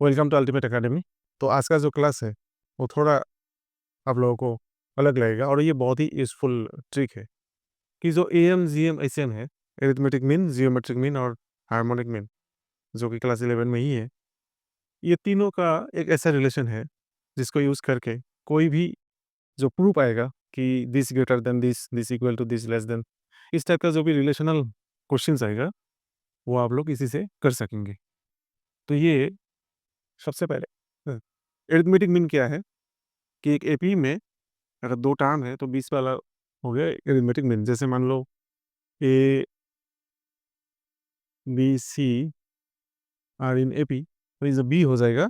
Welcome to ultimate academy. तो आज का जो क्लास है वो थोड़ा आप लोगों को अलग लगेगा और ये बहुत ही यूजफुल ट्रिक है कि जो A M G M S M है, एरिथमेटिक मीन, जियोमेट्रिक मीन और हार्मोनिक मीन, जो कि क्लास 11 में ही है, ये तीनों का एक ऐसा रिलेशन है जिसको यूज़ करके कोई भी जो प्रूफ आएगा कि this greater than this equal to this less than, इस टाइप का जो भी रिलेशनल क्वेश्चंस आएगा वो आप लोग इसी से कर सकेंगे। तो ये सबसे पहले एरिथमेटिक मीन क्या है कि एक एपी में अगर दो टर्म है तो 20 वाला हो गया एरिथमेटिक मीन। जैसे मान लो A B C are in AP, तो ये जो बी हो जाएगा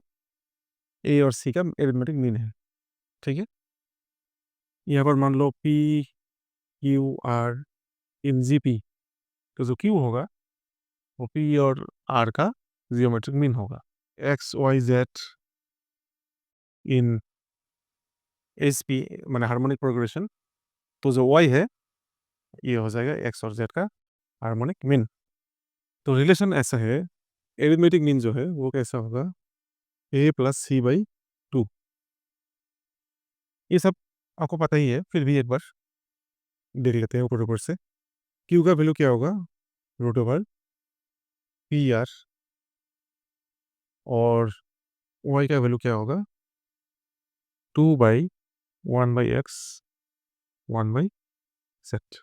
ए और सी का एरिथमेटिक मीन है। ठीक है, यहाँ पर मान लो P Q R are in G, P जो क्यू होगा वो पी और आर का जियोमेट्रिक मीन होगा। X Y Z in S P मैंने हार्मोनिक प्रोग्रेशन, तो जो वाई है ये हो जाएगा एक्स और जेड का हार्मोनिक मीन। तो रिलेशन ऐसा है, एरिथमेटिक मीन जो है वो कैसा होगा, ए प्लस सी बाई 2। ये सब आपको पता ही है, फिर भी एक बार देख लेते हैं ऊपर ऊपर से। क्यू का वैल्यू क्या होगा, रूट ओवर पी आर, और वाई का वैल्यू क्या होगा, 2/1/x 1/z।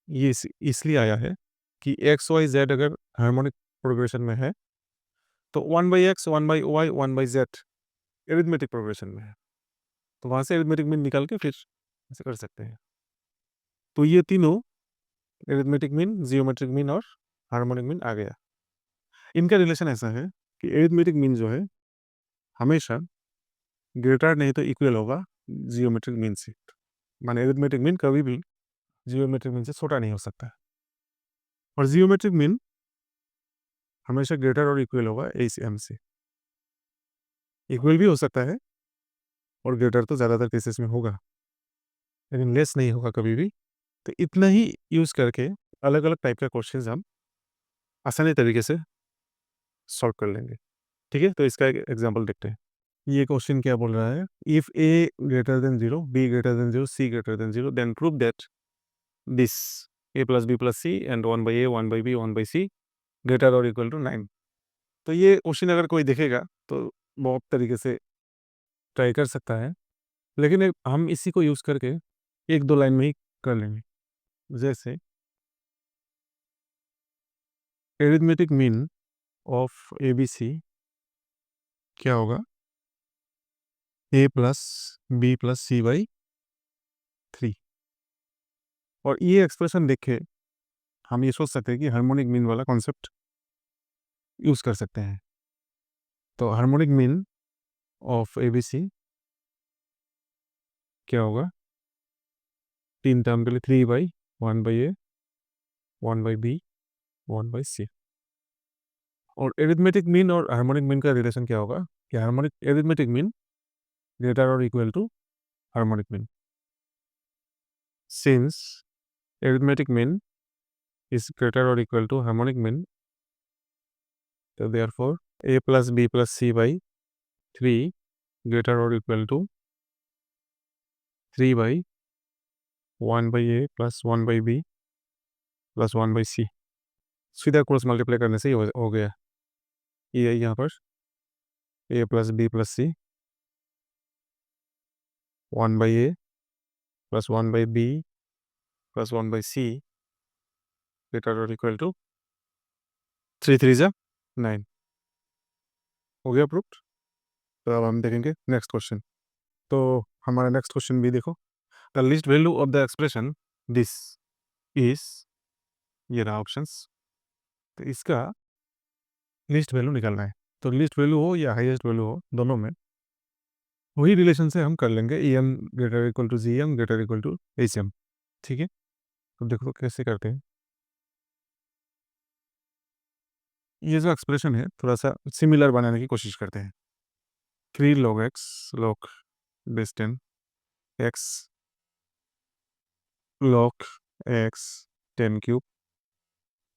ये इसलिए आया है कि एक्स वाई जेड अगर हार्मोनिक प्रोग्रेशन में है तो 1/x 1/y 1/z arithmetic progression में है, तो वहाँ से एरिथमेटिक मीन निकाल के फिर ऐसे कर सकते हैं। तो ये तीनों एरिथमेटिक मीन, जियोमेट्रिक मीन और हार्मोनिक मीन आ गया। इनका रिलेशन ऐसा है कि एरिथमेटिक मीन जो है हमेशा ग्रेटर नहीं तो इक्वल होगा जियोमेट्रिक मीन से। माने एरिथमेटिक मीन कभी भी जियोमेट्रिक मीन से छोटा नहीं हो सकता, और जियोमेट्रिक मीन हमेशा ग्रेटर और इक्वल होगा ए से एम से। इक्वल भी हो सकता है और ग्रेटर तो ज़्यादातर केसेस में होगा, लेकिन लेस नहीं होगा कभी भी। तो इतना ही यूज़ करके अलग अलग टाइप का क्वेश्चन हम आसानी तरीके से सॉल्व कर लेंगे। ठीक है, तो इसका एक एग्जांपल देखते हैं। ये क्वेश्चन क्या बोल रहा है, if A greater than 0, B greater than 0, C greater than 0, then prove that this A plus B plus C and 1/a 1/b 1/c greater और इक्वल टू 9। तो ये क्वेश्चन अगर कोई देखेगा तो बहुत तरीके से ट्राई कर सकता है, लेकिन हम इसी को यूज़ करके एक दो लाइन में ही कर लेंगे। जैसे arithmetic mean of A B C क्या होगा, A plus B plus C by 3। और ये एक्सप्रेशन देख के हम ये सोच सकते हैं कि हार्मोनिक मीन वाला कॉन्सेप्ट यूज़ कर सकते हैं। तो harmonic mean of A B C क्या होगा, तीन टर्म के लिए 3/1/a 1/b 1/c। और एरिथमेटिक मीन और हार्मोनिक मीन का रिलेशन क्या होगा कि हार्मोनिक एरिथमेटिक मीन ग्रेटर और equal to harmonic mean, since arithmetic mean is greater or equal to harmonic mean, so therefore a plus b plus c by 3 greater or equal to 3/1 by a plus 1 by b plus 1 by c। सीधा cross multiply करने से ही हो गया। ये यहाँ पर a plus b plus c 1 by a plus 1 by b plus 1 by c greater or equal to 3 3 जा 9 हो गया प्रूफ। तो अब हम देखेंगे नेक्स्ट क्वेश्चन। तो हमारा नेक्स्ट क्वेश्चन भी देखो, the least value of the expression this is, ये रहा ऑप्शंस। तो इसका लिस्ट वैल्यू निकालना है। तो लिस्ट वैल्यू हो या हाईएस्ट वैल्यू हो, दोनों में वही रिलेशन से हम कर लेंगे, A M greater equal to G M greater equal to H M. ठीक है, तो देखो तो कैसे करते हैं। ये जो एक्सप्रेशन है थोड़ा सा सिमिलर बनाने की कोशिश करते हैं। 3 log x log base 10 x log x 10 cube,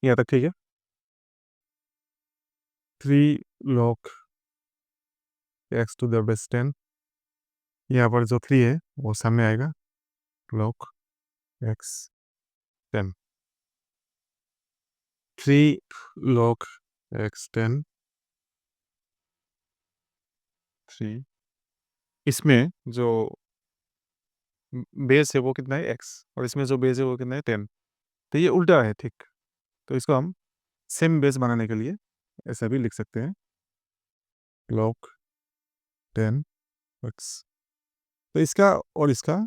यहाँ तक ठीक है। 3 log x to the base 10, यहाँ पर जो 3 है वो सामने आएगा, log x 10, 3 log x 10, 3, इसमें जो बेस है वो कितना है x, और इसमें जो बेस है वो कितना है 10, तो ये उल्टा है, ठीक। तो इसको हम सेम बेस बनाने के लिए ऐसा भी लिख सकते हैं, log 10 x। तो इसका और इसका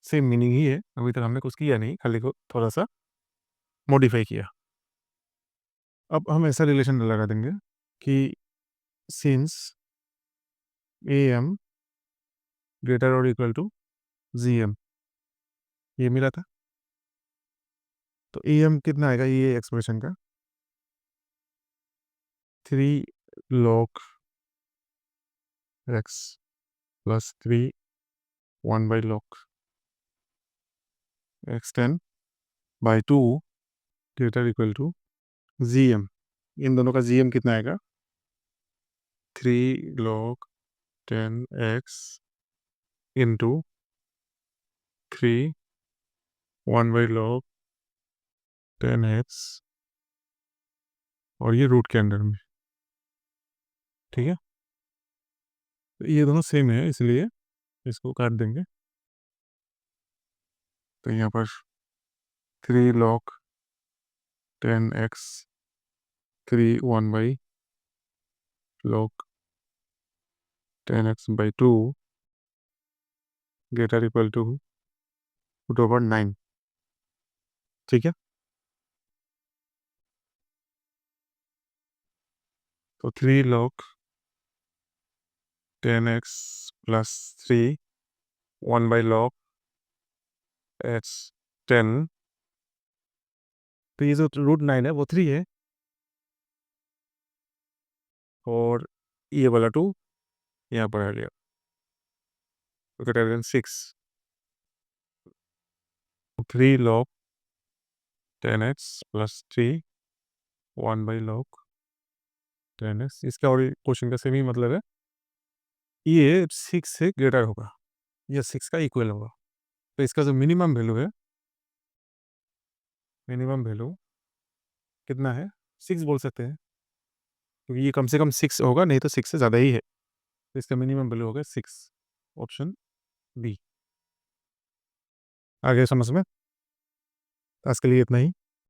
सेम मीनिंग ही है, अभी तक हमने कुछ किया नहीं, खाली को थोड़ा सा मॉडिफाई किया। अब हम ऐसा रिलेशन लगा देंगे कि सिंस am ग्रेटर और इक्वल टू gm, ये मिला था, तो am कितना आएगा ये एक्सप्रेशन का, 3 log x plus 3 1 by log x 10 by 2 greater equal to gm। इन दोनों का gm कितना आएगा, 3 log 10x into 3 1 by log 10x, और ये रूट के अंडर में, ठीक है। तो ये दोनों सेम है, इसलिए इसको काट देंगे, तो यहाँ पर 3 log 10x 3 1 by log 10x by 2 greater equal to root over 9, ठीक है। तो 3 log 10x plus 3 1 by log x 10, तो ये जो रूट 9 है वो 3 है, और ये वाला 2 यहाँ पर आ गया, तो greater than 6, 3 log 10x plus 3 1 by log 10x, इसका और क्वेश्चन का सेम ही मतलब है, ये 6 से ग्रेटर होगा, ये 6 का इक्वल होगा, तो इसका जो मिनिमम वैल्यू है, मिनिमम वैल्यू कितना है, 6 बोल सकते हैं, क्योंकि ये कम से कम 6 होगा, नहीं तो 6 से ज़्यादा ही है, तो इसका मिनिमम वैल्यू होगा 6, ऑप्शन बी। आगे समझ में, आज के लिए इतना ही।